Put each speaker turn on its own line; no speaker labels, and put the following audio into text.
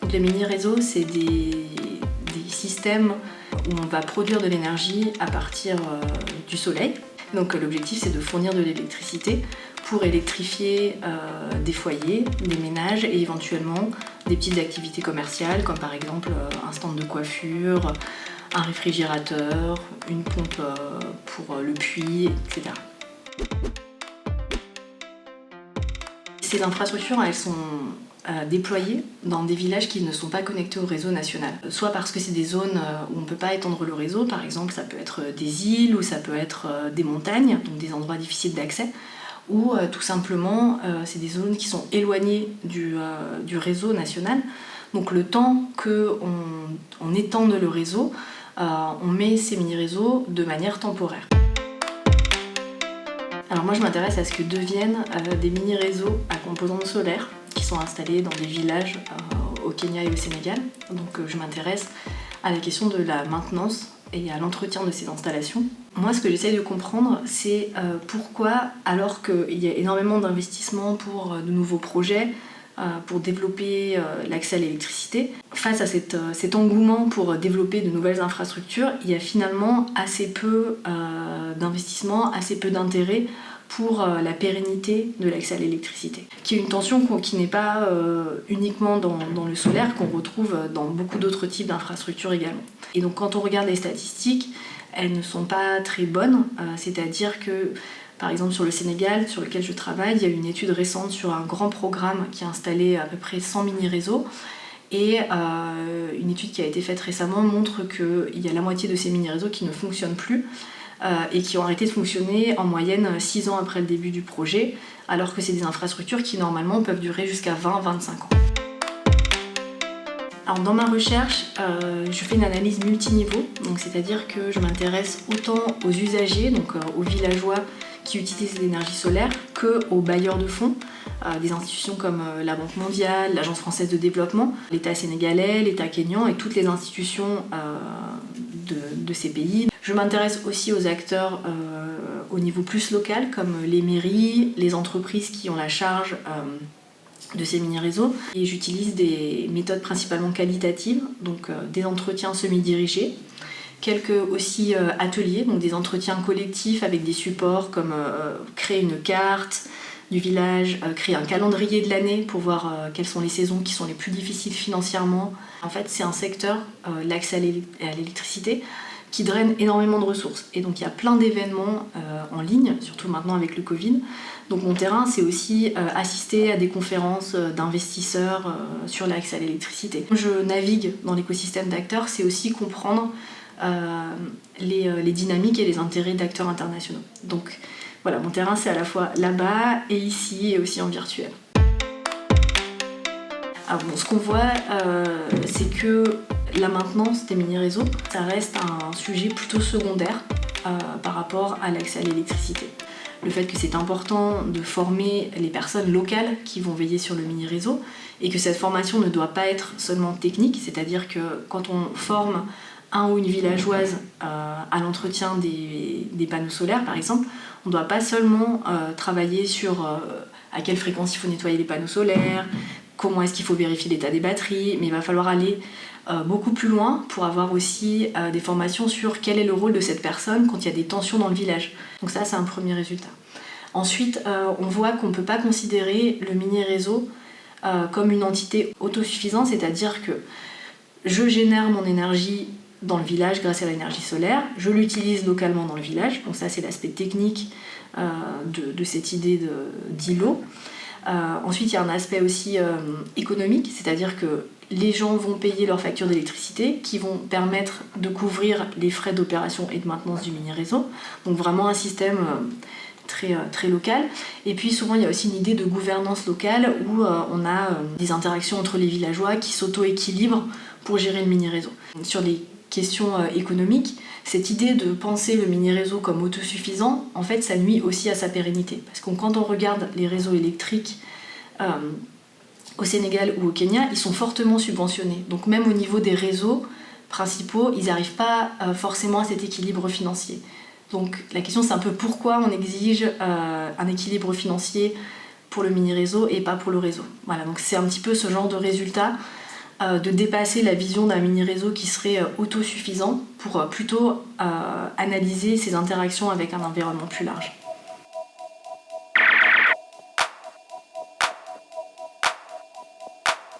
Donc les mini-réseaux, c'est des systèmes où on va produire de l'énergie à partir du soleil. Donc l'objectif, c'est de fournir de l'électricité pour électrifier des foyers, des ménages et éventuellement des petites activités commerciales comme par exemple un stand de coiffure, un réfrigérateur, une pompe pour le puits, etc. Ces infrastructures, elles sont déployées dans des villages qui ne sont pas connectés au réseau national. Soit parce que c'est des zones où on ne peut pas étendre le réseau, par exemple ça peut être des îles ou ça peut être des montagnes, donc des endroits difficiles d'accès, ou tout simplement c'est des zones qui sont éloignées du réseau national. Donc le temps qu'on étende le réseau, on met ces mini-réseaux de manière temporaire. Alors moi je m'intéresse à ce que deviennent des mini-réseaux à composante solaire qui sont installés dans des villages au Kenya et au Sénégal. Donc je m'intéresse à la question de la maintenance et à l'entretien de ces installations. Moi ce que j'essaie de comprendre c'est pourquoi, alors qu'il y a énormément d'investissements pour de nouveaux projets, pour développer l'accès à l'électricité, face à cet engouement pour développer de nouvelles infrastructures, il y a finalement assez peu d'investissements, assez peu d'intérêt pour la pérennité de l'accès à l'électricité, qui est une tension qui n'est pas uniquement dans le solaire, qu'on retrouve dans beaucoup d'autres types d'infrastructures également. Et donc quand on regarde les statistiques, elles ne sont pas très bonnes, c'est-à-dire que par exemple sur le Sénégal, sur lequel je travaille, il y a une étude récente sur un grand programme qui a installé à peu près 100 mini-réseaux. Et une étude qui a été faite récemment montre qu'il y a la moitié de ces mini-réseaux qui ne fonctionnent plus et qui ont arrêté de fonctionner en moyenne 6 ans après le début du projet, alors que c'est des infrastructures qui normalement peuvent durer jusqu'à 20-25 ans. Alors dans ma recherche, je fais une analyse multiniveau, donc c'est-à-dire que je m'intéresse autant aux usagers, donc aux villageois qui utilisent l'énergie solaire, qu'aux bailleurs de fonds, des institutions comme la Banque mondiale, l'Agence française de développement, l'État sénégalais, l'État kényan et toutes les institutions de ces pays. Je m'intéresse aussi aux acteurs au niveau plus local, comme les mairies, les entreprises qui ont la charge de ces mini-réseaux. Et j'utilise des méthodes principalement qualitatives, donc des entretiens semi-dirigés, quelques aussi ateliers, donc des entretiens collectifs avec des supports comme créer une carte du village, créer un calendrier de l'année pour voir quelles sont les saisons qui sont les plus difficiles financièrement. En fait, c'est un secteur, l'accès à l'électricité, qui draine énormément de ressources. Et donc il y a plein d'événements en ligne, surtout maintenant avec le Covid. Donc mon terrain, c'est aussi assister à des conférences d'investisseurs sur l'accès à l'électricité. Je navigue dans l'écosystème d'acteurs, c'est aussi comprendre les dynamiques et les intérêts d'acteurs internationaux. Donc voilà, mon terrain c'est à la fois là-bas et ici et aussi en virtuel. Alors bon, ce qu'on voit, c'est que la maintenance des mini-réseaux, ça reste un sujet plutôt secondaire par rapport à l'accès à l'électricité. Le fait que c'est important de former les personnes locales qui vont veiller sur le mini-réseau et que cette formation ne doit pas être seulement technique, c'est-à-dire que quand on forme un ou une villageoise à l'entretien des panneaux solaires par exemple, on ne doit pas seulement travailler sur à quelle fréquence il faut nettoyer les panneaux solaires, comment est-ce qu'il faut vérifier l'état des batteries, mais il va falloir aller beaucoup plus loin pour avoir aussi des formations sur quel est le rôle de cette personne quand il y a des tensions dans le village. Donc ça, c'est un premier résultat. Ensuite, on voit qu'on ne peut pas considérer le mini-réseau comme une entité autosuffisante, c'est-à-dire que je génère mon énergie dans le village grâce à l'énergie solaire, je l'utilise localement dans le village, donc ça c'est l'aspect technique de cette idée d'îlot. Ensuite, il y a un aspect aussi économique, c'est-à-dire que les gens vont payer leurs factures d'électricité qui vont permettre de couvrir les frais d'opération et de maintenance du mini-réseau. Donc vraiment un système très local. Et puis souvent, il y a aussi une idée de gouvernance locale où on a des interactions entre les villageois qui s'auto-équilibrent pour gérer le mini-réseau. Sur les questions économiques, cette idée de penser le mini-réseau comme autosuffisant, en fait, ça nuit aussi à sa pérennité. Parce que quand on regarde les réseaux électriques au Sénégal ou au Kenya, ils sont fortement subventionnés. Donc même au niveau des réseaux principaux, ils n'arrivent pas forcément à cet équilibre financier. Donc la question, c'est un peu pourquoi on exige un équilibre financier pour le mini-réseau et pas pour le réseau. Voilà, donc c'est un petit peu ce genre de résultat de dépasser la vision d'un mini-réseau qui serait autosuffisant pour plutôt analyser ses interactions avec un environnement plus large.